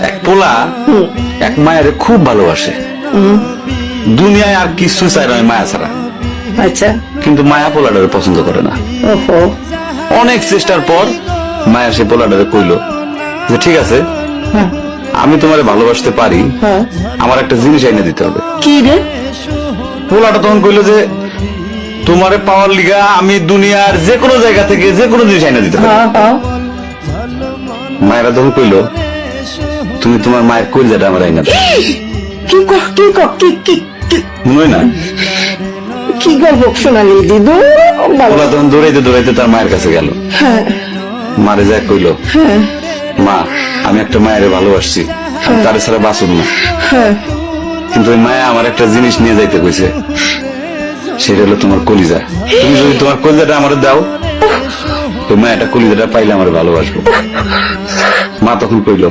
এক পোলা এক মায়ের খুব ভালোবাসে, দুনিয়ায় আর কিছু চাই না মায়া ছাড়া। আচ্ছা। কিন্তু মায়া পোলাটারে পছন্দ করে না। ওহো। অনেক চেষ্টার পর মায়া সে পোলাটারে কইলো যে ঠিক আছে, হ্যাঁ। আমি তোমারে ভালোবাসতে পারি, হ্যাঁ। আমার একটা জিনিস এনে দিতে হবে। কি রে? পোলাটা তখন কইলো যে তোমারে পাওয়ার লিগা আমি দুনিয়ার যে কোনো জায়গা থেকে যে কোনো জিনিস এনে দিতে পারি। হ্যাঁ হ্যাঁ। মায়েরা তখন কইলো তুমি তোমার মায়ের কলিজাটা আমার আইনা দাও। কি কর কি কর কি কি কি- মনে হয় না? কি গল্প শোনালি দিদু? পোলা তখন দৌড়াইতে দৌড়াইতে তার মায়ের কাছে গেল, হ্যাঁ মারে যায় কইলো হ্যাঁ মা আমি একটা মায়ের ভালোবাসছি, আমি তার ছাড়া বাঁচব না, হ্যাঁ। কিন্তু ওই মায়া আমার একটা জিনিস নিয়ে যাইতে কইছে, সেটা হলো তোমার কলিজা। তুমি যদি তোমার কলিজাটা আমার দাও, ওই মায়াটা কলিজাটা পাইলে আমার ভালোবাসবো। মা তখন কইলো